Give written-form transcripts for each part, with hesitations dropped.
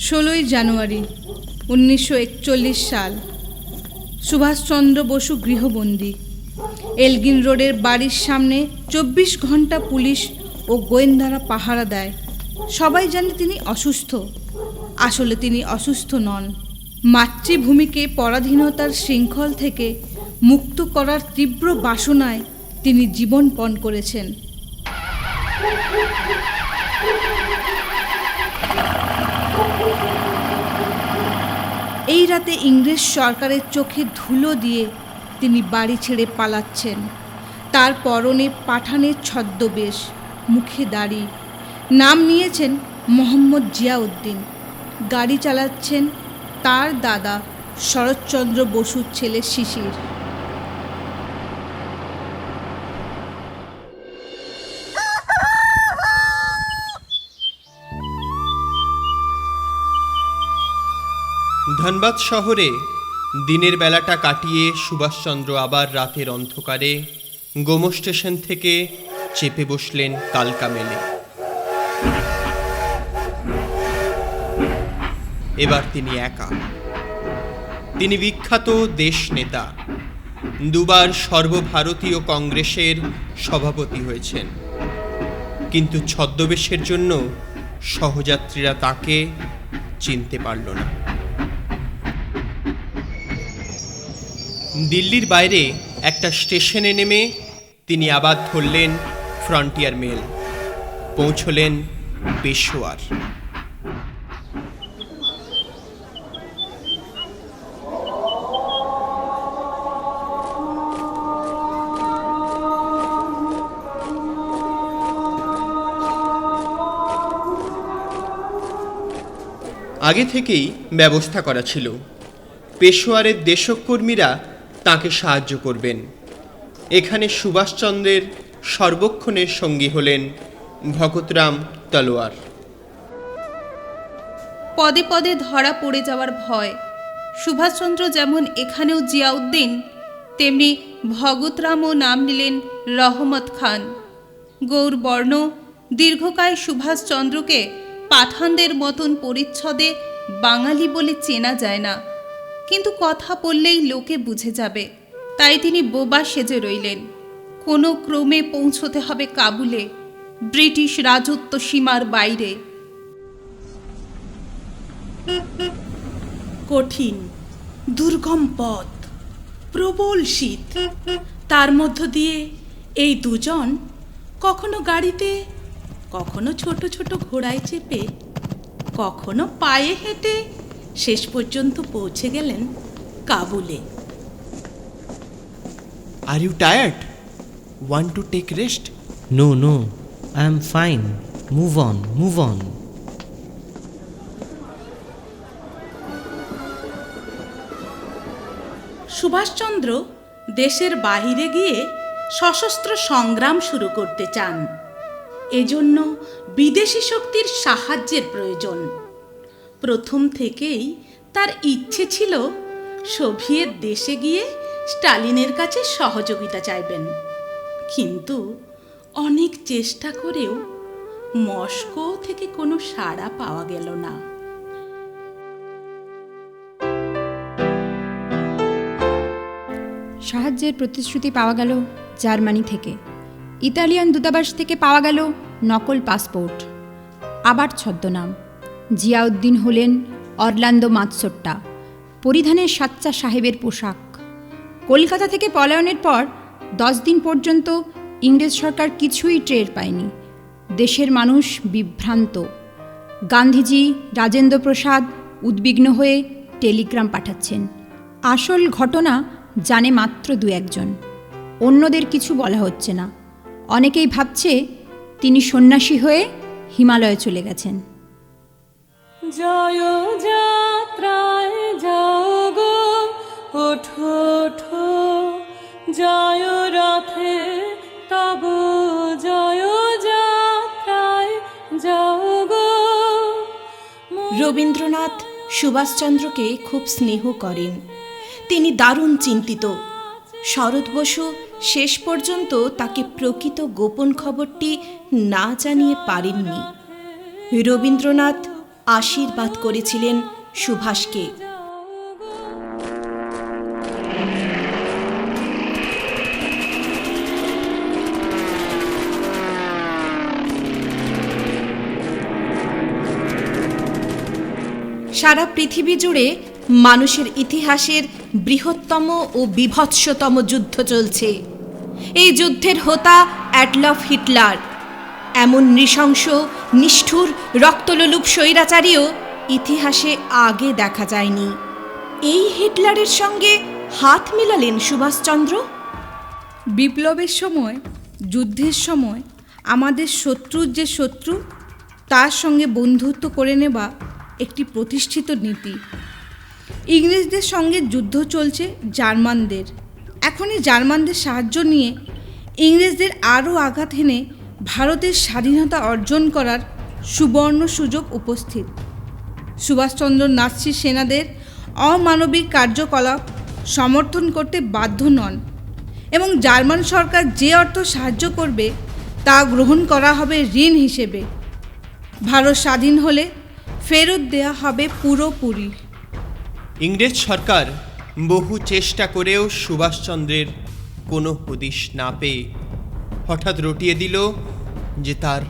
ষোলোই জানুয়ারি 1941 সাল। সুভাষচন্দ্র বসু গৃহবন্দী। এলগিন রোডের বাড়ির সামনে 24 ঘন্টা পুলিশ ও গোয়েন্দারা পাহারা দেয়। সবাই জানে তিনি অসুস্থ। আসলে তিনি অসুস্থ নন। মাতৃভূমিকে পরাধীনতার শৃঙ্খল থেকে মুক্ত করার তীব্র বাসনায় তিনি জীবনপণ করেছেন। এই রাতে ইংরেজ সরকারের চোখে ধুলো দিয়ে তিনি বাড়ি ছেড়ে পালাচ্ছেন। তার পরনে পাঠানের ছদ্মবেশ, মুখে দাড়ি। নাম নিয়েছেন মোহাম্মদ জিয়াউদ্দিন। গাড়ি চালাচ্ছেন তার দাদা শরৎচন্দ্র বসুর ছেলে শিশির। ধনবাদ শহরে দিনের বেলাটা কাটিয়ে সুভাষচন্দ্র আবার রাতের অন্ধকারে গোমো স্টেশন থেকে চেপে বসলেন কালকা মেলে। এবার তিনি একা। তিনি বিখ্যাত দেশ নেতা, দুবার সর্বভারতীয় কংগ্রেসের সভাপতি হয়েছেন। কিন্তু ছদ্মবেশের জন্য সহযাত্রীরা তাকে চিনতে পারল না। দিল্লির বাইরে একটা স্টেশনে নেমে তিনি আবার ধরলেন ফ্রন্টিয়ার মেল। পৌঁছলেন পেশোয়ার। আগে থেকেই ব্যবস্থা করা ছিল। পেশোয়ারের দেশকর্মীরা তাকে সাহায্য করবেন। এখানে সুভাষচন্দ্রের সর্বক্ষণের সঙ্গী হলেন ভগতরাম তলোয়ার। পদে পদে ধরা পড়ে যাওয়ার ভয়। সুভাষচন্দ্র যেমন এখানেও জিয়াউদ্দিন, তেমনি ভগতরামও নাম নিলেন রহমত খান। গৌরবর্ণ দীর্ঘকায় সুভাষচন্দ্রকে পাঠানদের মতন পরিচ্ছদে বাঙালি বলে চেনা যায় না, কিন্তু কথা বললেই লোকে বুঝে যাবে। তাই তিনি বোবা সেজে রইলেন। কোনো ক্রমে পৌঁছতে হবে কাবুলে, ব্রিটিশ রাজত্ব সীমার বাইরে। কঠিন দুর্গম পথ, প্রবল শীত, তার মধ্য দিয়ে এই দুজন কখনো গাড়িতে, কখনো ছোট ছোট ঘোড়ায় চেপে, কখনো পায়ে হেঁটে শেষ পর্যন্ত পৌঁছে গেলেন কাবুলে। Are you tired? Want to take rest? No, I am fine. Move on. Subhash Chandra দেশের বাহিরে গিয়ে সশস্ত্র সংগ্রাম শুরু করতে চান। এজন্য বিদেশি শক্তির সাহায্যের প্রয়োজন। প্রথম থেকেই তার ইচ্ছে ছিল সোভিয়েত দেশে গিয়ে স্টালিনের কাছে সহযোগিতা চাইবেন। কিন্তু অনেক চেষ্টা করেও মস্কো থেকে কোনো সাড়া পাওয়া গেল না। সাহায্যের প্রতিশ্রুতি পাওয়া গেল জার্মানি থেকে। ইতালিয়ান দূতাবাস থেকে পাওয়া গেল নকল পাসপোর্ট। আবার ছদ্মনাম। জিয়াউদ্দিন হলেন অরল্যান্ডো মাতসোট্টা, পরিধানের সাচ্চা সাহেবের পোশাক। কলকাতা থেকে পলায়নের পর 10 দিন পর্যন্ত ইংরেজ সরকার কিছুই টের পায়নি। দেশের মানুষ বিভ্রান্ত। গান্ধীজি, রাজেন্দ্র প্রসাদ উদ্বিগ্ন হয়ে টেলিগ্রাম পাঠাচ্ছেন। আসল ঘটনা জানে মাত্র 2-1 জন। অন্যদের কিছু বলা হচ্ছে না। অনেকেই ভাবছে তিনি সন্ন্যাসী হয়ে হিমালয়ে চলে গেছেন। জয় যাত্রায় যাও গো, ওঠো ওঠো, জয় রথে তব, জয় যাত্রায় যাও গো। রবীন্দ্রনাথ সুভাষচন্দ্রকে খুব স্নেহ করেন। তিনি দারুণ চিন্তিত। শরৎ বসু শেষ পর্যন্ত তাকে প্রকৃত গোপন খবরটি না জানিয়ে পারেননি। রবীন্দ্রনাথ আশীর্বাদ করেছিলেন সুভাষকে। সারা পৃথিবী জুড়ে মানুষের ইতিহাসের বৃহত্তম ও বীভৎসতম যুদ্ধ চলছে। এই যুদ্ধের হোতা অ্যাডলফ হিটলার। এমন নৃশংস, নিষ্ঠুর, রক্তলোলুপ স্বৈরাচারীও ইতিহাসে আগে দেখা যায়নি। এই হিটলারের সঙ্গে হাত মেলালেন সুভাষচন্দ্র। বিপ্লবের সময়, যুদ্ধের সময় আমাদের শত্রুর যে শত্রু, তার সঙ্গে বন্ধুত্ব করে নেওয়া একটি প্রতিষ্ঠিত নীতি। ইংরেজদের সঙ্গে যুদ্ধ চলছে জার্মানদের। এখনই জার্মানদের সাহায্য নিয়ে ইংরেজদের আরও আঘাত হেনে ভারতের স্বাধীনতা অর্জন করার সুবর্ণ সুযোগ উপস্থিত। সুভাষচন্দ্র নাৎসি সেনাদের অমানবিক কার্যকলাপ সমর্থন করতে বাধ্য নন এবং জার্মান সরকার যে অর্থ সাহায্য করবে তা গ্রহণ করা হবে ঋণ হিসেবে। ভারত স্বাধীন হলে ফেরত দেয়া হবে পুরোপুরি। ইংরেজ সরকার বহু চেষ্টা করেও সুভাষচন্দ্রের কোনো হদিশ না পেয়ে হঠাৎ রটিয়ে দিল যে তার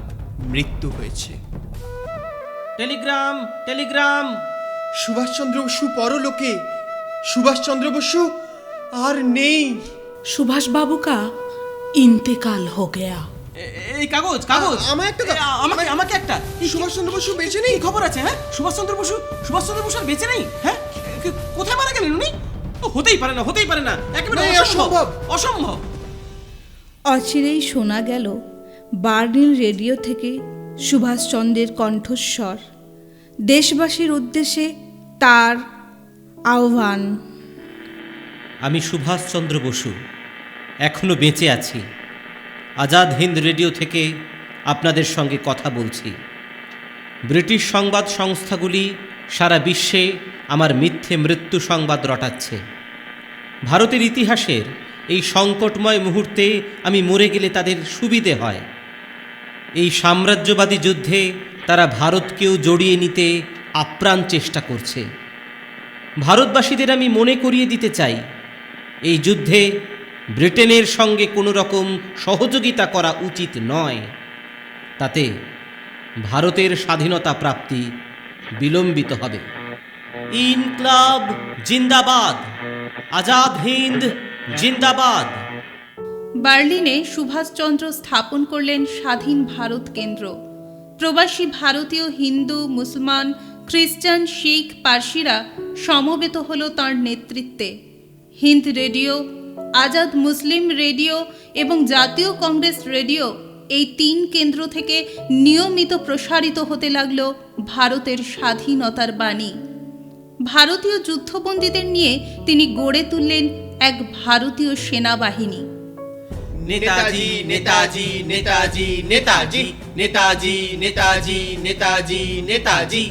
মৃত্যু হয়েছে। Telegram, Telegram! সুভাষচন্দ্র বসু পরলোকে। সুভাষচন্দ্র বসু আর নেই। सुभाष बाबू का इंतकाल हो गया। এই কাগজ কাগজ আমায় একটা দাও। আমাকে আমাকে একটা। সুভাষচন্দ্র বসু বেঁচে নেই। কি খবর আছে? হ্যাঁ, সুভাষচন্দ্র বসু আর বেঁচে নেই? হ্যাঁ, কোথায় মারা গেলেন উনি? হতেই পারে না, হতেই পারে না, একেবারে অসম্ভব, অসম্ভব। অচিরেই শোনা গেল বার্লিন রেডিও থেকে সুভাষচন্দ্রের কণ্ঠস্বর। দেশবাসীর উদ্দেশ্যে তার আহ্বান। আমি সুভাষচন্দ্র বসু এখনো বেঁচে আছি। আজাদ হিন্দ রেডিও থেকে আপনাদের সঙ্গে কথা বলছি। ব্রিটিশ সংবাদ সংস্থাগুলি সারা বিশ্বে আমার মিথ্যে মৃত্যু সংবাদ রটাচ্ছে। ভারতের ইতিহাসের এই সংকটময় মুহূর্তে আমি মরে গেলে তাদের সুবিধে হয়। এই সাম্রাজ্যবাদী যুদ্ধে তারা ভারতকেও জড়িয়ে নিতে আপ্রাণ চেষ্টা করছে। ভারতবাসীদের আমি মনে করিয়ে দিতে চাই, এই যুদ্ধে ব্রিটেনের সঙ্গে কোনো রকম সহযোগিতা করা উচিত নয়। তাতে ভারতের স্বাধীনতা প্রাপ্তি বিলম্বিত হবে। ইনকলাব জিন্দাবাদ, আজাদ হিন্দ জিন্দাবাদ। বার্লিনে সুভাষচন্দ্র স্থাপন করলেন স্বাধীন ভারত কেন্দ্র। প্রবাসী ভারতীয় হিন্দু, মুসলমান, খ্রিস্টান, শিখ, পার্সিরা সমবেত হল তাঁর নেতৃত্বে। হিন্দ রেডিও, আজাদ মুসলিম রেডিও এবং জাতীয় কংগ্রেস রেডিও, এই 3 কেন্দ্র থেকে নিয়মিত প্রসারিত হতে লাগল ভারতের স্বাধীনতার বাণী। ভারতীয় যুদ্ধবন্দীদের নিয়ে তিনি গড়ে তুললেন এক ভারতীয় সেনাবাহিনী। নেতাজি নেতাজি নেতাজি নেতাজি নেতাজি নেতাজি নেতাজি নেতাজি।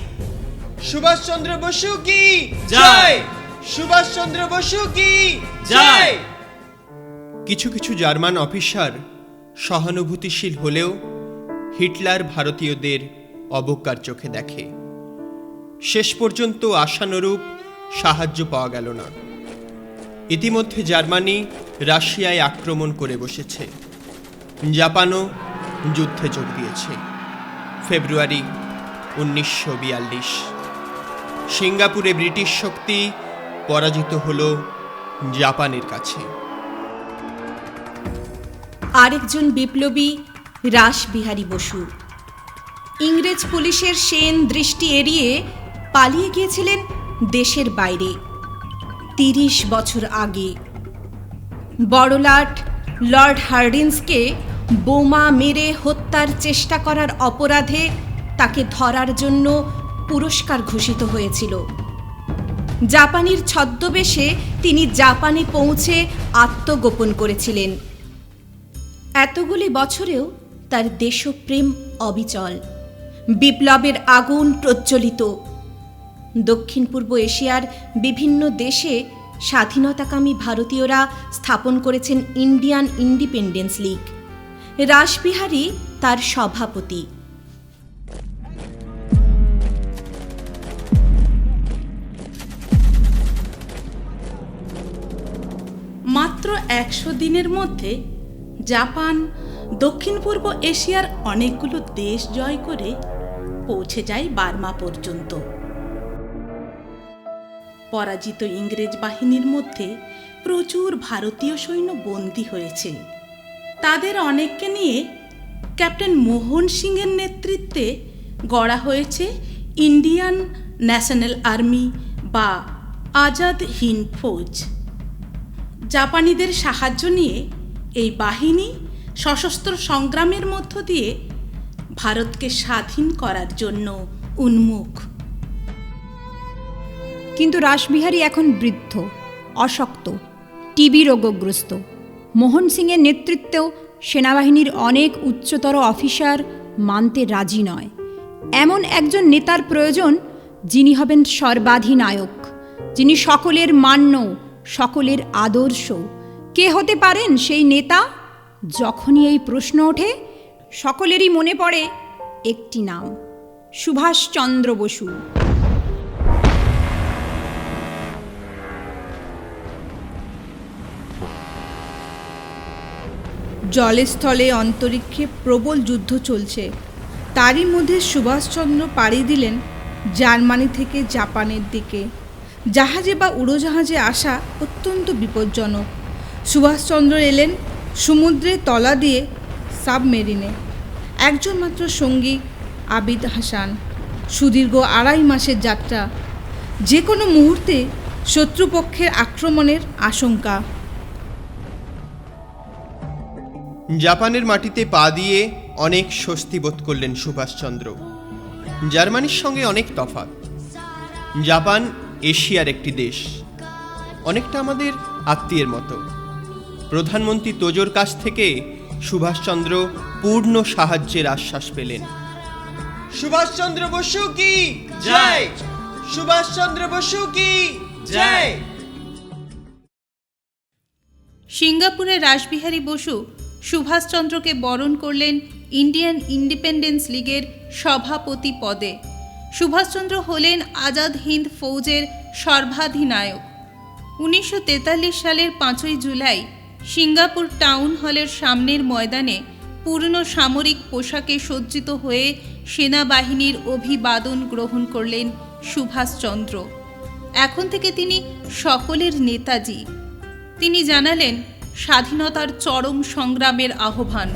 সুভাষচন্দ্র বসু কি জয়! সুভাষচন্দ্র বসু কি জয়! কিছু কিছু জার্মান অফিসার সহানুভূতিশীল হলেও হিটলার ভারতীয়দের অবজ্ঞার চোখে দেখে। শেষ পর্যন্ত আশানুরূপ সাহায্য পাওয়া গেল না। ইতিমধ্যে জার্মানি রাশিয়ায় আক্রমণ করে বসেছে। জাপানও যুদ্ধে যোগ দিয়েছে। ফেব্রুয়ারি 1942 সিঙ্গাপুরে ব্রিটিশ শক্তি পরাজিত হল জাপানের কাছে। আরেকজন বিপ্লবী রাসবিহারী বসু। ইংরেজ পুলিশের সেন দৃষ্টি এড়িয়ে পালিয়ে গিয়েছিলেন দেশের বাইরে 30 বছর আগে। বড়লাট লর্ড হার্ডিন্সকে বোমা মেরে হত্যার চেষ্টা করার অপরাধে তাকে ধরার জন্য পুরস্কার ঘোষিত হয়েছিল। জাপানির ছদ্মবেশে তিনি জাপানে পৌঁছে আত্মগোপন করেছিলেন। এতগুলি বছরেও তার দেশপ্রেম অবিচল। বিপ্লবের আগুন প্রজ্বলিত। দক্ষিণ পূর্ব এশিয়ার বিভিন্ন দেশে স্বাধীনতাকামী ভারতীয়রা স্থাপন করেছেন ইন্ডিয়ান ইন্ডিপেন্ডেন্স লীগ। রাসবিহারী তার সভাপতি। মাত্র 100 দিনের মধ্যে জাপান দক্ষিণ পূর্ব এশিয়ার অনেকগুলো দেশ জয় করে পৌঁছে যায় বার্মা পর্যন্ত। পরাজিত ইংরেজ বাহিনীর মধ্যে প্রচুর ভারতীয় সৈন্য বন্দী হয়েছে। তাদের অনেককে নিয়ে ক্যাপ্টেন মোহন সিংয়ের নেতৃত্বে গড়া হয়েছে ইন্ডিয়ান ন্যাশনাল আর্মি বা আজাদ হিন্দ ফৌজ। জাপানিদের সাহায্য নিয়ে এই বাহিনী সশস্ত্র সংগ্রামের মধ্য দিয়ে ভারতকে স্বাধীন করার জন্য উন্মুখ। কিন্তু রাসবিহারী এখন বৃদ্ধ, অশক্ত, টিবি রোগগ্রস্ত। মোহন সিংয়ের নেতৃত্বেও সেনাবাহিনীর অনেক উচ্চতর অফিসার মানতে রাজি নয়। এমন একজন নেতার প্রয়োজন যিনি হবেন সর্বাধিনায়ক, যিনি সকলের মান্য, সকলের আদর্শ। কে হতে পারেন সেই নেতা? যখনই এই প্রশ্ন ওঠে সকলেরই মনে পড়ে একটি নাম, সুভাষচন্দ্র বসু। জলে স্থলে অন্তরিক্ষে প্রবল যুদ্ধ চলছে। তারই মধ্যে সুভাষচন্দ্র পাড়ি দিলেন জার্মানি থেকে জাপানের দিকে। জাহাজে বা উড়োজাহাজে আসা অত্যন্ত বিপজ্জনক। সুভাষচন্দ্র এলেন সমুদ্রের তলা দিয়ে সাবমেরিনে। একজন মাত্র সঙ্গী আবিদ হাসান। সুদীর্ঘ 2.5 মাসের যাত্রা। যে কোনো মুহূর্তে শত্রুপক্ষের আক্রমণের আশঙ্কা। জাপানের মাটিতে পা দিয়ে অনেক স্বস্তি বোধ করলেন সুভাষচন্দ্র। জার্মানির সঙ্গে অনেক তফাৎ। জাপান এশিয়ার একটি দেশ, অনেকটা আমাদের আত্মীয়ের মতো। প্রধানমন্ত্রী তোজোর কাছ থেকে সুভাষচন্দ্র পূর্ণ সাহায্যের আশ্বাস পেলেন। সুভাষচন্দ্র বসু কি জয়! সুভাষচন্দ্র বসু কি জয়! সিঙ্গাপুরে রাসবিহারী বসু সুভাষচন্দ্রকে বরণ করলেন ইন্ডিয়ান ইন্ডিপেন্ডেন্স লীগের সভাপতি পদে। সুভাষচন্দ্র হলেন আজাদ হিন্দ ফৌজের সর্বাধিনায়ক। 1943 সালের 5ই জুলাই সিঙ্গাপুর টাউন হলের সামনের ময়দানে পূর্ণ সামরিক পোশাকে সজ্জিত হয়ে সেনাবাহিনীর অভিবাদন গ্রহণ করলেন সুভাষচন্দ্র। এখন থেকে তিনি সকলের নেতাজি। তিনি জানালেন স্বাধীনতার চরম সংগ্রামের আহ্বান।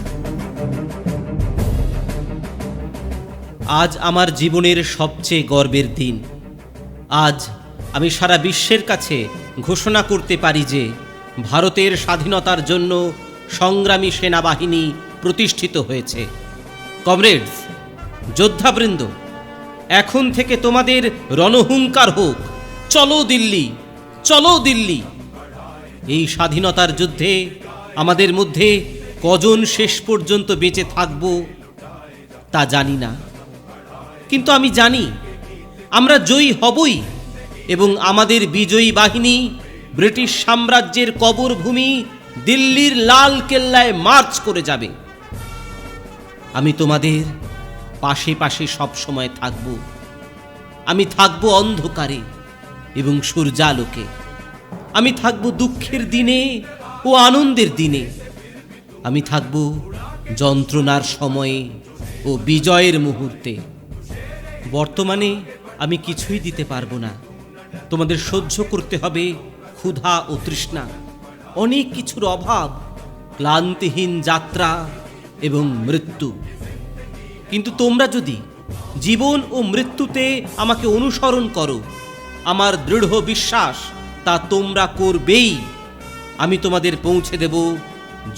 আজ আমার জীবনের সবচেয়ে গর্বের দিন। আজ আমি সারা বিশ্বের কাছে ঘোষণা করতে পারি যে ভারতের স্বাধীনতার জন্য সংগ্রামী সেনাবাহিনী প্রতিষ্ঠিত হয়েছে। কমরেডস, যোদ্ধাবৃন্দ, এখন থেকে তোমাদের রণহুঙ্কার হোক, চলো দিল্লি, চলো দিল্লি। এই স্বাধীনতার যুদ্ধে আমাদের মধ্যে কজন শেষ পর্যন্ত বেঁচে থাকব তা জানি না, কিন্তু আমি জানি আমরা জয়ী হবই এবং আমাদের বিজয়ী বাহিনী ব্রিটিশ সাম্রাজ্যের কবরভূমি দিল্লির লাল কেল্লায় মার্চ করে যাবে। আমি তোমাদের পাশে পাশে সবসময় থাকব। আমি থাকব অন্ধকারে এবং সূর্যালোকে। আমি থাকব দুঃখের দিনে ও আনন্দের দিনে। আমি থাকব যন্ত্রণার সময়ে ও বিজয়ের মুহূর্তে। বর্তমানে আমি কিছুই দিতে পারবো না। তোমাদের সহ্য করতে হবে ক্ষুধা ও তৃষ্ণা, অনেক কিছুর অভাব, ক্লান্তিহীন যাত্রা এবং মৃত্যু। কিন্তু তোমরা যদি জীবন ও মৃত্যুতে আমাকে অনুসরণ করো, আমার দৃঢ় বিশ্বাস তা তোমরা করবেই। আমি তোমাদের পৌঁছে দেব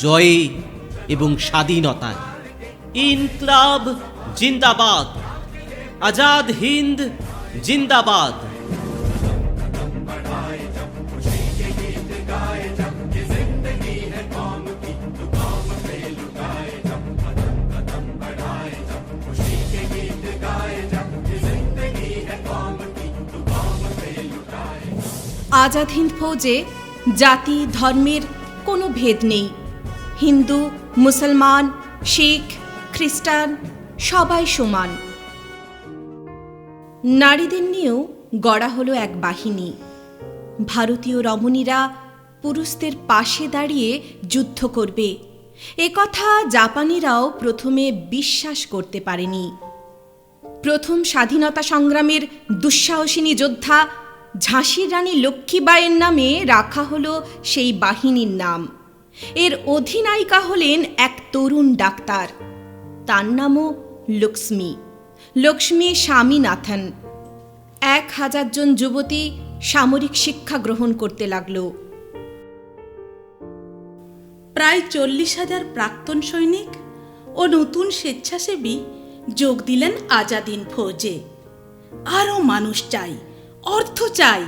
জয়ে এবং স্বাধীনতায়। ইনকলাব জিন্দাবাদ, আজাদ হিন্দ জিন্দাবাদ। আজাদ হিন্দ ফৌজে জাতি ধর্মের কোনো ভেদ নেই। হিন্দু, মুসলমান, শিখ, খ্রিস্টান সবাই সমান। নারীদের নিয়েও গড়া হলো এক বাহিনী। ভারতীয় রমণীরা পুরুষদের পাশে দাঁড়িয়ে যুদ্ধ করবে, একথা জাপানিরাও প্রথমে বিশ্বাস করতে পারেনি। প্রথম স্বাধীনতা সংগ্রামের দুঃসাহসিনী যোদ্ধা ঝাঁসির রানী লক্ষ্মীবাইয়ের নামে রাখা হলো সেই বাহিনীর নাম। এর অধিনায়িকা হলেন এক তরুণ ডাক্তার, তার নামও লক্ষ্মী স্বামীনাথন। 1000 জন যুবতী সামরিক শিক্ষা গ্রহণ করতে লাগলো। প্রায় 40,000 প্রাক্তন সৈনিক ও নতুন স্বেচ্ছাসেবী যোগ দিলেন আজাদ হিন্দ ফৌজে। আরও মানুষ চাই, অর্থ চাই,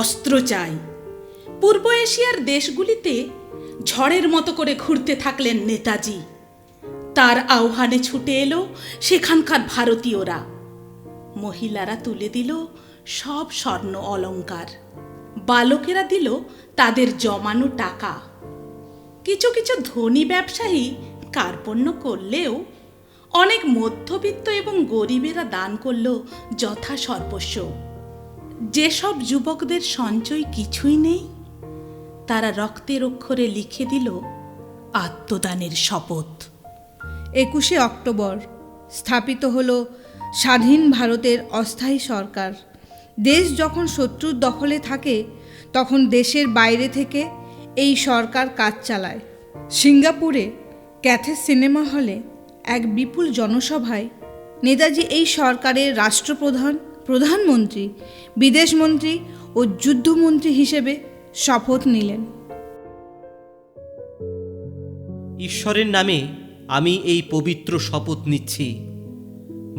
অস্ত্র চাই। পূর্ব এশিয়ার দেশগুলিতে ঝড়ের মতো করে ঘুরতে থাকলেন নেতাজি। তার আহ্বানে ছুটে এলো সেখানকার ভারতীয়রা। মহিলারা তুলে দিল সব স্বর্ণ অলংকার, বালকেরা দিল তাদের জমানো টাকা। কিছু কিছু ধনী ব্যবসায়ী কার্পণ্য করলেও অনেক মধ্যবিত্ত এবং গরিবেরা দান করল যথা সর্বস্ব। যেসব যুবকদের সঞ্চয় কিছুই নেই, তারা রক্তের অক্ষরে লিখে দিল আত্মদানের শপথ। 21শে অক্টোবর স্থাপিত হলো স্বাধীন ভারতের অস্থায়ী সরকার। দেশ যখন শত্রুর দখলে থাকে, তখন দেশের বাইরে থেকে এই সরকার কাজ চালায়। সিঙ্গাপুরে ক্যাথে সিনেমা হলে এক বিপুল জনসভায় নেতাজি এই সরকারের রাষ্ট্রপ্রধান, প্রধানমন্ত্রী, বিদেশমন্ত্রী ও যুদ্ধমন্ত্রী হিসেবে শপথ নিলেন। ঈশ্বরের নামে আমি এই পবিত্র শপথ নিচ্ছি,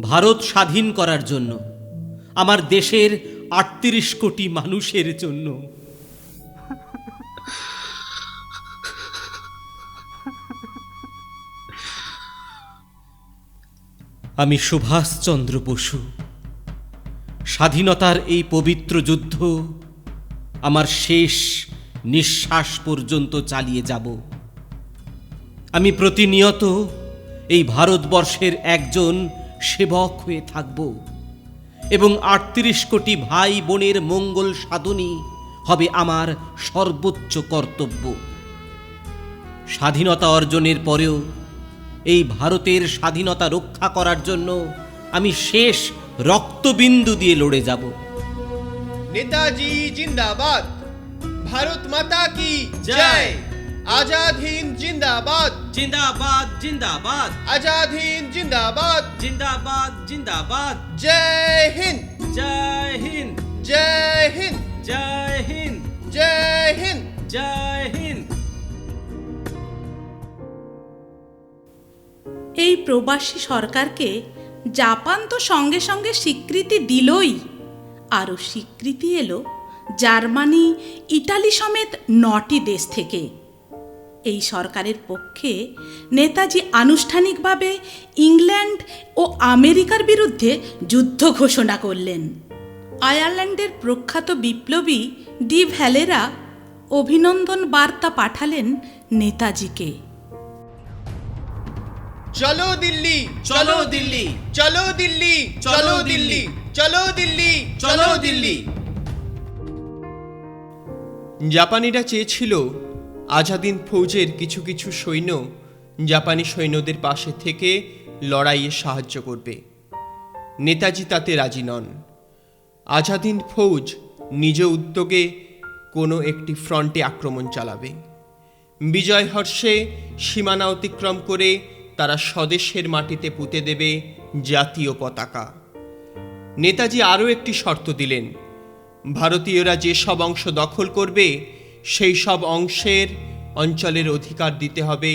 ভারত স্বাধীন করার জন্য, আমার দেশের 38 কোটি মানুষের জন্য। আমি সুভাষচন্দ্র বসু স্বাধীনতার এই পবিত্র যুদ্ধ আমার শেষ নিঃশ্বাস পর্যন্ত চালিয়ে যাব। আমি প্রতিনিয়ত এই ভারতবর্ষের একজন সেবক হয়ে থাকব এবং 38 কোটি ভাই বোনের মঙ্গল সাধনই হবে আমার সর্বোচ্চ কর্তব্য। স্বাধীনতা অর্জনের পরেও এই ভারতের স্বাধীনতা রক্ষা করার জন্য আমি শেষ রক্তবিন্দু দিয়ে লড়ে যাব। নেতাজি জিন্দাবাদ, ভারত মাতা কি জয়, আজাদ হিন্দ জিন্দাবাদ, জিন্দাবাদ জিন্দাবাদ, আজাদ হিন্দ জিন্দাবাদ, জিন্দাবাদ জিন্দাবাদ, জয় হিন্দ, জয় হিন্দ, জয় হিন্দ, জয় হিন্দ, জয় হিন্দ, জয় হিন্দ। এই প্রবাসী সরকারকে জাপান তো সঙ্গে সঙ্গে স্বীকৃতি দিলই, আরও স্বীকৃতি এলো জার্মানি, ইটালি সমেত 9টি দেশ থেকে। এই সরকারের পক্ষে নেতাজি আনুষ্ঠানিকভাবে ইংল্যান্ড ও আমেরিকার বিরুদ্ধে যুদ্ধ ঘোষণা করলেন। আয়ারল্যান্ডের প্রখ্যাত বিপ্লবী ডি ভ্যালেরা অভিনন্দন বার্তা পাঠালেন নেতাজিকে। চলো দিল্লি, চলো দিল্লি, চলো দিল্লি, চলো দিল্লি, চলো দিল্লি, চলো দিল্লি। জাপানিরা চেয়েছিল আজাদ হিন্দ ফৌজের কিছু কিছু সৈন্য জাপানি সৈন্যদের পাশে থেকে লড়াইয়ে সাহায্য করবে। নেতাজি তাতে রাজি নন। আজাদ হিন্দ ফৌজ নিজ উদ্যোগে কোনো একটি ফ্রন্টে আক্রমণ চালাবে। বিজয় হর্ষে সীমানা অতিক্রম করে তারা স্বদেশের মাটিতে পুঁতে দেবে জাতীয় পতাকা। নেতাজি আরও একটি শর্ত দিলেন, ভারতীয়রা যে সব অংশ দখল করবে সেই সব অঞ্চলের অধিকার দিতে হবে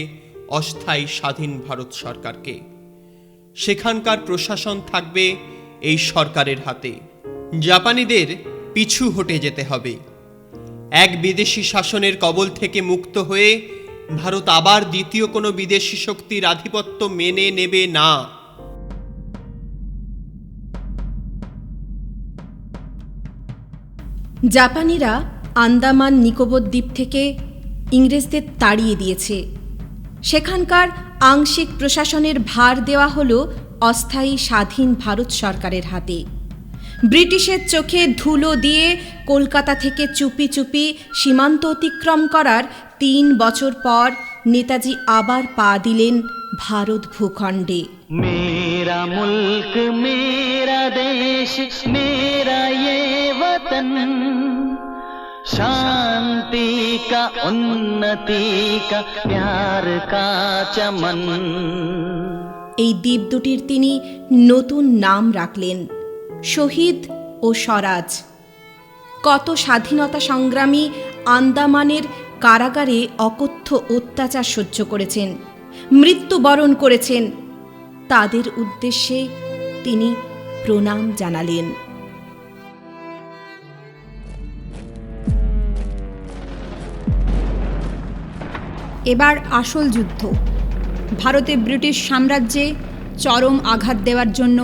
অস্থায়ী স্বাধীন ভারত সরকারকে। সেখানকার প্রশাসন থাকবে এই সরকারের হাতে। জাপানিদের পিছু হটে যেতে হবে। এক বিদেশি শাসনের কবল থেকে মুক্ত হয়ে ভারত আবার দ্বিতীয় কোনো বিদেশি শক্তির আধিপত্য মেনে নেবে না। জাপানিরা আন্দামান নিকোবর দ্বীপ থেকে ইংরেজদের তাড়িয়ে দিয়েছে। সেখানকার আংশিক প্রশাসনের ভার দেওয়া হলো অস্থায়ী স্বাধীন ভারত সরকারের হাতে। ব্রিটিশের চোখে ধুলো দিয়ে কলকাতা থেকে চুপি চুপি সীমান্ত অতিক্রম করার 3 বছর পর নেতাজি আবার পা দিলেন ভারত ভূখণ্ডে। मेरा मुल्क मेरा देश मेरा ये वतन शांति का उन्नति का प्यार का चमन। এই দ্বীপ দুটির তিনি নতুন নাম রাখলেন, শহীদ ও স্বরাজ। কত স্বাধীনতা সংগ্রামী আন্দামানের কারাগারে অকথ্য অত্যাচার সহ্য করেছেন, মৃত্যুবরণ করেছেন। তাদের উদ্দেশ্যে তিনি প্রণাম জানালেন। এবার আসল যুদ্ধ। ভারতে ব্রিটিশ সাম্রাজ্যে চরম আঘাত দেওয়ার জন্য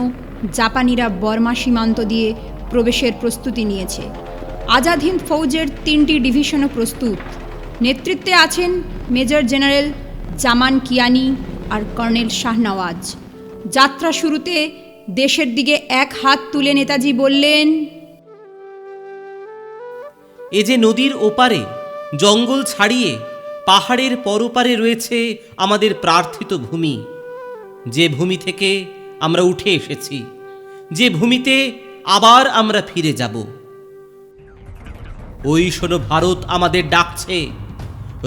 জাপানিরা বর্মা সীমান্ত দিয়ে প্রবেশের প্রস্তুতি নিয়েছে। আজাদ হিন্দ ফৌজের 3টি ডিভিশনও প্রস্তুত। নেতৃত্বে আছেন মেজর জেনারেল জামান কিয়ানি আর কর্নেল শাহনওয়াজ। যাত্রা শুরুতে দেশের দিকে এক হাত তুলে নেতাজি বললেন, এ যে নদীর ওপারে জঙ্গল ছাড়িয়ে পাহাড়ের পরপারে রয়েছে আমাদের প্রার্থিত ভূমি, যে ভূমি থেকে আমরা উঠে এসেছি, যে ভূমিতে আবার আমরা ফিরে যাব। ওই শোনো, ভারত আমাদের ডাকছে,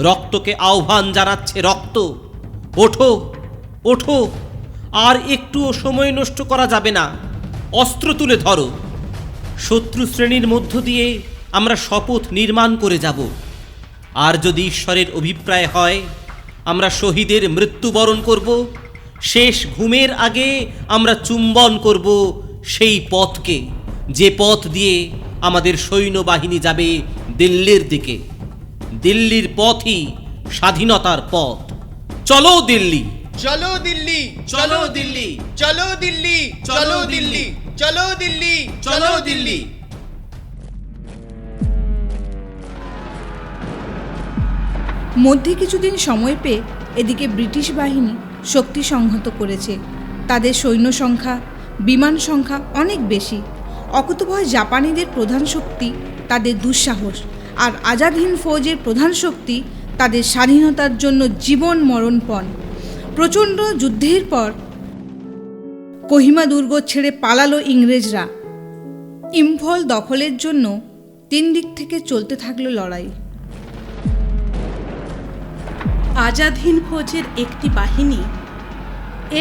রক্তকে আহ্বান জানাচ্ছে। রক্ত, ওঠো ওঠো, আর একটুও সময় নষ্ট করা যাবে না, অস্ত্র তুলে ধরো। শত্রু শ্রেণীর মধ্য দিয়ে আমরা শপথ নির্মাণ করে যাব। আর যদি ঈশ্বরের অভিপ্রায় হয় আমরা শহীদের মৃত্যুবরণ করব, শেষ ঘুমের আগে আমরা চুম্বন করব সেই পথকে, যে পথ দিয়ে আমাদের সৈন্যবাহিনী যাবে দিল্লির দিকে। দিল্লির পথই স্বাধীনতার পথ। চলো দিল্লি, চলো দিল্লি, চলো দিল্লি, চলো দিল্লি, চলো দিল্লি, চলো দিল্লি, চলো দিল্লি। মধ্যে কিছুদিন সময় পেয়ে এদিকে ব্রিটিশ বাহিনী শক্তি সংহত করেছে। তাদের সৈন্য সংখ্যা, বিমান সংখ্যা অনেক বেশি। অকুতোভয় জাপানিদের প্রধান শক্তি তাদের দুঃসাহস, আর আজাদ হিন্দ ফৌজের প্রধান শক্তি তাদের স্বাধীনতার জন্য জীবন মরণপণ। প্রচণ্ড যুদ্ধের পর কোহিমা দুর্গ ছেড়ে পালালো ইংরেজরা। ইম্ফল দখলের জন্য 3 দিক থেকে চলতে থাকলো লড়াই। আজাদ হিন্দ ফৌজের একটি বাহিনী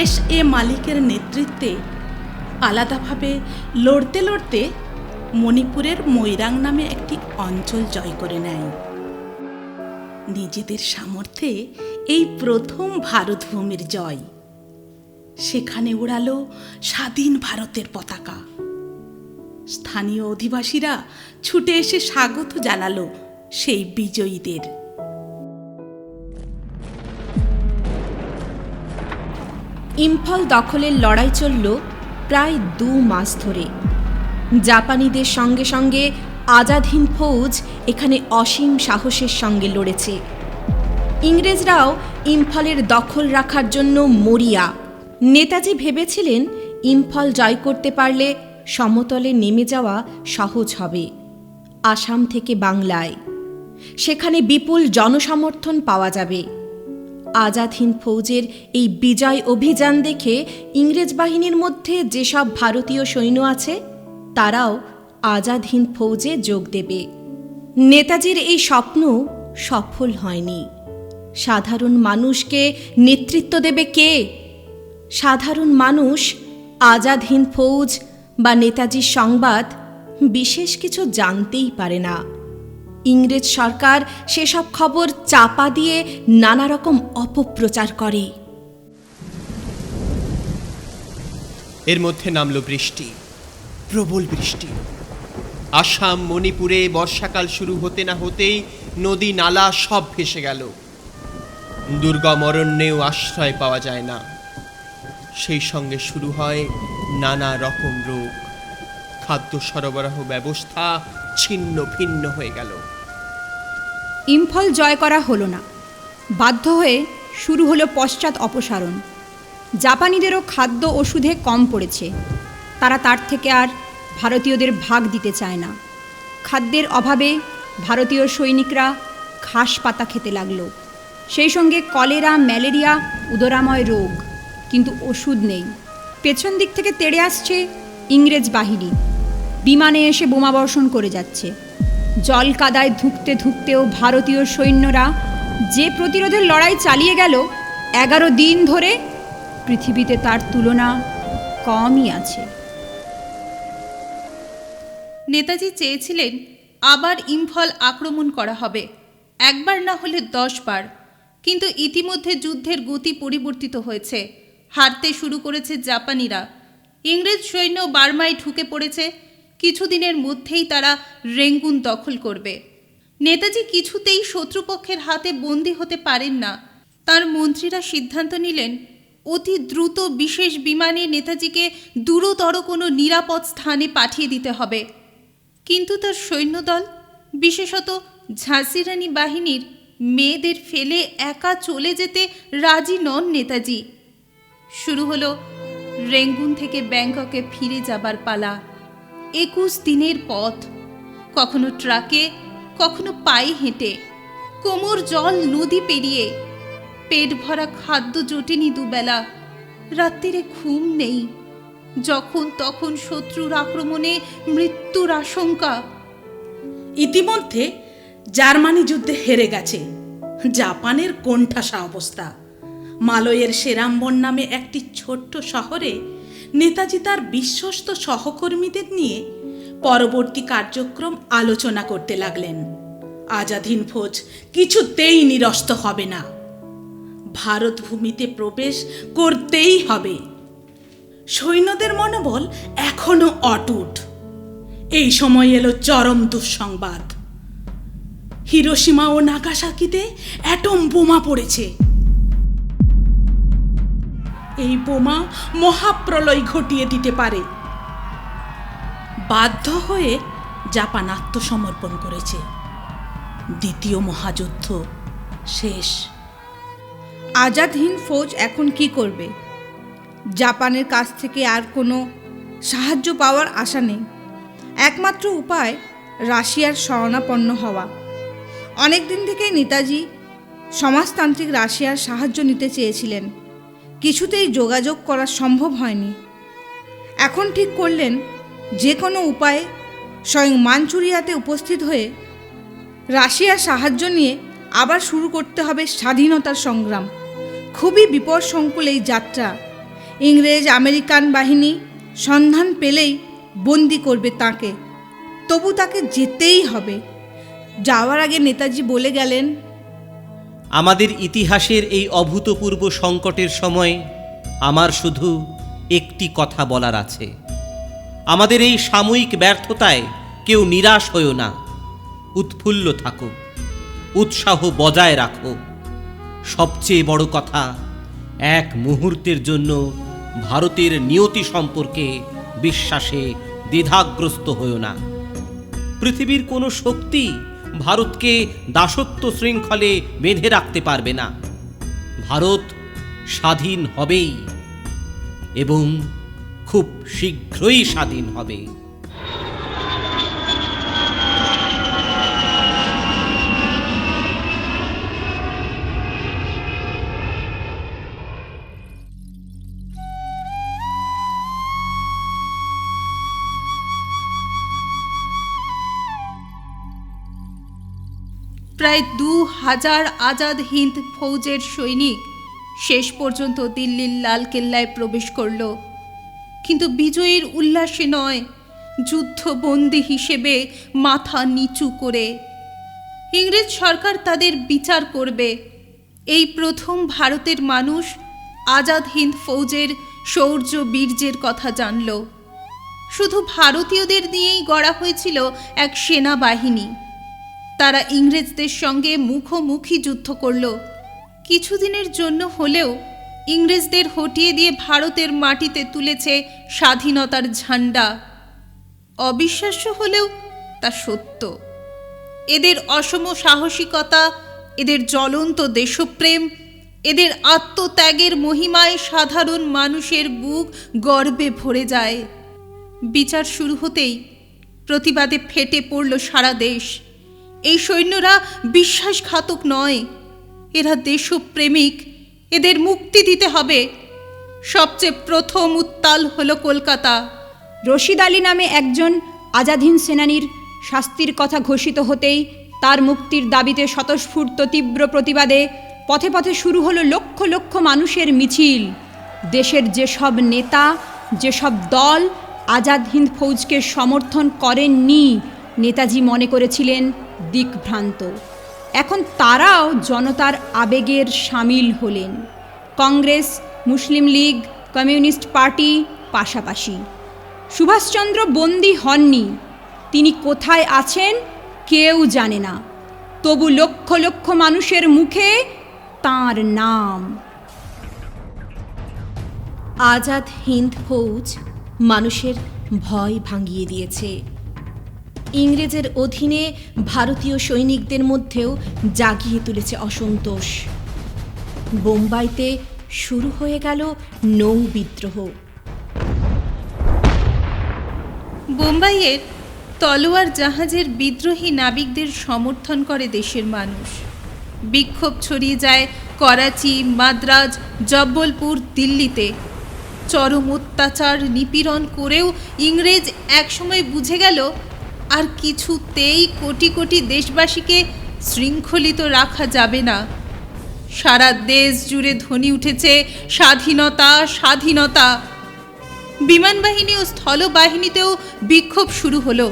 এস.এ. মালিকের নেতৃত্বে আলাদাভাবে লড়তে লড়তে মণিপুরের মৈরাং নামে একটি অঞ্চল জয় করে নেয়। নিজেদের সামর্থ্যে এই প্রথম ভারত ভূমির জয়। সেখানে উড়ালো স্বাধীন ভারতের পতাকা। স্থানীয় অধিবাসীরা ছুটে এসে স্বাগত জানালো সেই বিজয়ীদের। ইম্ফল দখলের লড়াই চলল প্রায় 2 মাস ধরে। জাপানিদের সঙ্গে সঙ্গে আজাদ হিন্দ ফৌজ এখানে অসীম সাহসের সঙ্গে লড়েছে। ইংরেজরাও ইম্ফলের দখল রাখার জন্য মরিয়া। নেতাজি ভেবেছিলেন ইম্ফল জয় করতে পারলে সমতলে নেমে যাওয়া সহজ হবে, আসাম থেকে বাংলায়। সেখানে বিপুল জনসমর্থন পাওয়া যাবে। আজাদ হিন্দ ফৌজের এই বিজয় অভিযান দেখে ইংরেজ বাহিনীর মধ্যে যেসব ভারতীয় সৈন্য আছে তারাও আজাদ হিন্দ ফৌজে যোগ দেবে। নেতাজির এই স্বপ্ন সফল হয়নি। সাধারণ মানুষকে নেতৃত্ব দেবে কে? সাধারণ মানুষ আজাদ হিন্দ ফৌজ বা নেতাজির সংবাদ বিশেষ কিছু জানতেই পারে না। ইংরেজ সরকার সেসব খবর চাপা দিয়ে নানা রকম অপপ্রচার করে। এর মধ্যে নামলো বৃষ্টি, প্রবল বৃষ্টি। আসাম, মণিপুরে বর্ষাকাল শুরু হতে না হতেই নদী নালা সব ভেসে গেল। দুর্গম অরণ্যেও আশ্রয় পাওয়া যায় না। সেই সঙ্গে শুরু হয় নানা রকম রোগ। খাদ্য সরবরাহ ব্যবস্থা ছিন্ন ভিন্ন হয়ে গেল। ইম্ফল জয় করা হলো না। বাধ্য হয়ে শুরু হলো পশ্চাৎ অপসারণ। জাপানিদেরও খাদ্য ওষুধে কম পড়েছে। তারা তার থেকে আর ভারতীয়দের ভাগ দিতে চায় না। খাদ্যের অভাবে ভারতীয় সৈনিকরা ঘাস পাতা খেতে লাগলো। সেই সঙ্গে কলেরা, ম্যালেরিয়া, উদরাময় রোগ, কিন্তু ওষুধ নেই। পেছন দিক থেকে তেড়ে আসছে ইংরেজ বাহিনী। বিমানে এসে বোমাবর্ষণ করে যাচ্ছে। জল কাদায় ধুঁকতে ধুঁকতেও ভারতীয় সৈন্যরা যে প্রতিরোধের লড়াই চালিয়ে গেল 11 দিন ধরে, পৃথিবীতে তার তুলনা কমই আছে। নেতাজি চেয়েছিলেন আবার ইম্ফল আক্রমণ করা হবে, একবার না হলে 10 বার। কিন্তু ইতিমধ্যে যুদ্ধের গতি পরিবর্তিত হয়েছে। হারতে শুরু করেছে জাপানিরা। ইংরেজ সৈন্য বার্মায় ঢুকে পড়েছে। কিছুদিনের মধ্যেই তারা রেঙ্গুন দখল করবে। নেতাজি কিছুতেই শত্রুপক্ষের হাতে বন্দী হতে পারেন না। তার মন্ত্রীরা সিদ্ধান্ত নিলেন অতি দ্রুত বিশেষ বিমানে নেতাজিকে দূরতর কোনো নিরাপদ স্থানে পাঠিয়ে দিতে হবে। কিন্তু তার সৈন্যদল, বিশেষত ঝাঁসি রানী বাহিনীর মেয়েদের ফেলে একা চলে যেতে রাজি নন নেতাজি। শুরু হলো রেঙ্গুন থেকে ব্যাংককে ফিরে যাবার পালা। 21 দিনের পথ, কখনো ট্রাকে, কখনো পায়ে হেঁটে, কোমর জল নদী পেরিয়ে। পেট ভরা খাদ্য জোটেনি দুবেলা। রাত্রিরে ঘুম নেই। যখন তখন শত্রুর আক্রমণে মৃত্যুর আশঙ্কা। ইতিমধ্যে জার্মানি যুদ্ধে হেরে গেছে। জাপানের কোণঠাসা অবস্থা। মালয়ের সেরাম্বন নামে একটি ছোট্ট শহরে নেতাজি তার বিশ্বস্ত সহকর্মীদের নিয়ে পরবর্তী কার্যক্রম আলোচনা করতে লাগলেন। আজাদ হিন্দ ফৌজ কিছুতেই নিরস্ত হবে না। ভারত ভূমিতে প্রবেশ করতেই হবে। সৈন্যদের মনোবল এখনো অটুট। এই সময় এলো চরম দুঃসংবাদ। হিরোশিমা ও নাগাসাকিতে অ্যাটম বোমা পড়েছে। এই বোমা মহাপ্রলয় ঘটিয়ে দিতে পারে। বাধ্য হয়ে জাপান আত্মসমর্পণ করেছে। দ্বিতীয় মহাযুদ্ধ শেষ। আজাদ হিন্দ ফৌজ এখন কি করবে? জাপানের কাছ থেকে আর কোনো সাহায্য পাওয়ার আশা নেই। একমাত্র উপায় রাশিয়ার শরণাপন্ন হওয়া। অনেক দিন থেকেই নেতাজি সমাজতান্ত্রিক রাশিয়ার সাহায্য নিতে চেয়েছিলেন, কিছুতেই যোগাযোগ করা সম্ভব হয়নি। এখন ঠিক করলেন যে কোনো উপায়ে স্বয়ং মাঞ্চুরিয়াতে উপস্থিত হয়ে রাশিয়ার সাহায্য নিয়ে আবার শুরু করতে হবে স্বাধীনতার সংগ্রাম। খুবই বিপদসংকুল এই যাত্রা। ইংরেজ আমেরিকান বাহিনী সন্ধান পেলেই বন্দি করবে তাকে। তবু তাকে যেতেই হবে। যাওয়ার আগে নেতাজি বলে গেলেন, আমাদের ইতিহাসের এই অভূতপূর্ব সংকটের সময় আমার শুধু একটি কথা বলার আছে। আমাদের এই সাময়িক ব্যর্থতায় কেউ নিরাশ হয়ো না। উৎফুল্ল থাকো, উৎসাহ বজায় রাখো। সবচেয়ে বড় কথা, এক মুহূর্তের জন্য ভারতের নিয়তি সম্পর্কে বিশ্বাসে দ্বিধাগ্রস্ত হয়ো না। পৃথিবীর কোনো শক্তি ভারতকে দাসত্ব শৃঙ্খলে বেঁধে রাখতে পারবে না। ভারত স্বাধীন হবেই এবং খুব শীঘ্রই স্বাধীন হবে। প্রায় 2000 আজাদ হিন্দ ফৌজের সৈনিক শেষ পর্যন্ত দিল্লির লালকেল্লায় প্রবেশ করল। কিন্তু বিজয়ীর উল্লাসে নয়, যুদ্ধবন্দী হিসেবে মাথা নিচু করে। ইংরেজ সরকার তাদের বিচার করবে। এই প্রথম ভারতের মানুষ আজাদ হিন্দ ফৌজের শৌর্য বীর্যের কথা জানল। শুধু ভারতীয়দের নিয়েই গড়া হয়েছিল এক সেনাবাহিনী। তারা ইংরেজদের সঙ্গে মুখোমুখি যুদ্ধ করল। কিছুদিনের জন্য হলেও ইংরেজদের হটিয়ে দিয়ে ভারতের মাটিতে তুলেছে স্বাধীনতার ঝান্ডা। অবিশ্বাস্য হলেও তা সত্য। এদের অসম সাহসিকতা, এদের জ্বলন্ত দেশপ্রেম, এদের আত্মত্যাগের মহিমায় সাধারণ মানুষের বুক গর্বে ভরে যায়। বিচার শুরু হতেই প্রতিবাদে ফেটে পড়ল সারা দেশ। এই সৈন্যরা বিশ্বাসঘাতক নয়, এরা দেশপ্রেমিক, এদের মুক্তি দিতে হবে। সবচেয়ে প্রথম উত্তাল হলো কলকাতা। রশিদ আলী নামে একজন আজাদহিন্দ সেনানীর শাস্তির কথা ঘোষিত হতেই তার মুক্তির দাবিতে স্বতঃস্ফূর্ত তীব্র প্রতিবাদে পথে পথে শুরু হলো লক্ষ লক্ষ মানুষের মিছিল। দেশের যেসব নেতা, যেসব দল আজাদ হিন্দ ফৌজকে সমর্থন করেননি, নেতাজি মনে করেছিলেন দিকভ্রান্ত, এখন তারাও জনতার আবেগের সামিল হলেন। কংগ্রেস, মুসলিম লীগ, কমিউনিস্ট পার্টি পাশাপাশি। সুভাষচন্দ্র বন্দী হননি, তিনি কোথায় আছেন কেউ জানে না, তবু লক্ষ লক্ষ মানুষের মুখে তাঁর নাম। আজাদ হিন্দ ফৌজ মানুষের ভয় ভাঙিয়ে দিয়েছে। ইংরেজের অধীনে ভারতীয় সৈনিকদের মধ্যেও জাগিয়ে তুলেছে অসন্তোষ। বোম্বাইতে শুরু হয়ে গেল নৌ বিদ্রোহ। বোম্বাইয়ের তলোয়ার জাহাজের বিদ্রোহী নাবিকদের সমর্থন করে দেশের মানুষ। বিক্ষোভ ছড়িয়ে যায় করাচি, মাদ্রাজ, জব্বলপুর, দিল্লিতে। চরম অত্যাচার নিপীড়ন করেও ইংরেজ একসময় বুঝে গেল আর কিছুতেই কোটি কোটি দেশবাসীকে শৃঙ্খলিত রাখা যাবে না। সারা দেশ জুড়ে ধ্বনি উঠেছে স্বাধীনতা, স্বাধীনতা। বিমান বাহিনী ও স্থলবাহিনীতেও বিক্ষোভ শুরু হলো।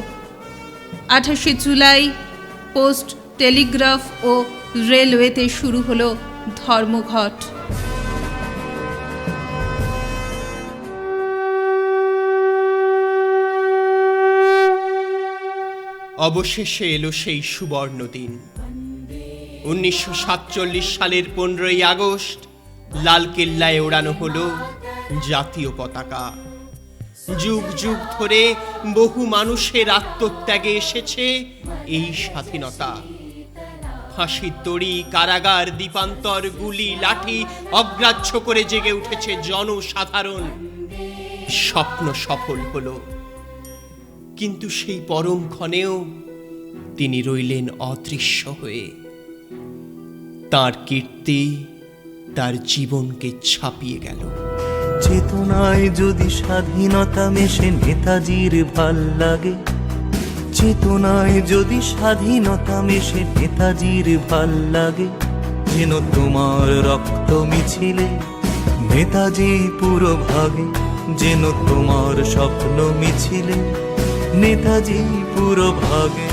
28শে জুলাই পোস্ট, টেলিগ্রাফ ও রেলওয়েতে শুরু হলো ধর্মঘট। অবশেষে এলো সেই সুবর্ণ দিন। 1947 সালের 15ই আগস্ট লালকেল্লায় ওড়ানো হলো জাতীয় পতাকা। যুগ যুগ ধরে বহু মানুষের আত্মত্যাগে এসেছে এই স্বাধীনতা। ফাঁসির দড়ি, কারাগার, দ্বীপান্তর, গুলি, লাঠি অগ্রাহ্য করে জেগে উঠেছে জনসাধারণ। স্বপ্ন সফল হলো, কিন্তু সেই পরম ক্ষণেও তিনি রইলেন অদৃশ্য হয়ে। তার কীর্তি তার জীবনকে ছাপিয়ে গেল। চেতনায় যদি স্বাধীনতা মেশে নেতাজির ভাল লাগে, চেতনায় যদি স্বাধীনতা মেশে নেতাজির ভাল লাগে, যেন তোমার রক্ত মিছিলে নেতাজি পুরো ভাগে, যেন তোমার স্বপ্ন মিছিলে নেতাজি পুরো ভাগে।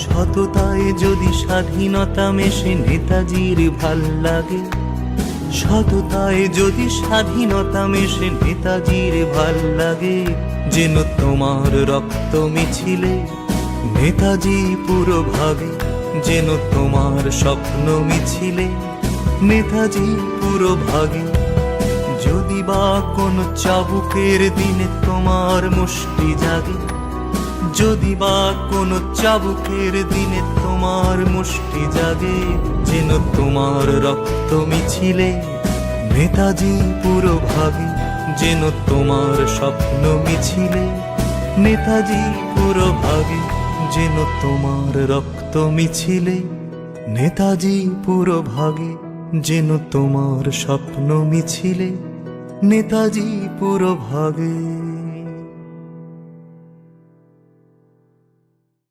সততায় যদি স্বাধীনতা মেশে নেতাজির ভাল লাগে, সততায় যদি স্বাধীনতা মেশে নেতাজির ভাল লাগে, যেন তোমার রক্ত মিছিলে নেতাজি পুরো ভাগে, যেন তোমার স্বপ্ন মিছিলে নেতাজি পুরো ভাগে। যদি বা কোনো চাবুকের দিনে তোমার মুষ্টি জাগে, যদি বা কোনো চাবুকের দিনে তোমার মুষ্টি জাগে, যেন তোমার রক্ত মিছিলে নেতাজি পুরো ভাগে, যেন তোমার স্বপ্ন মিছিলে নেতাজি পুরো ভাগে, যেন তোমার রক্ত মিছিলে নেতাজি পুরো ভাগে, যেন তোমার স্বপ্ন মিছিলে নেতাজি পুরো ভাগে।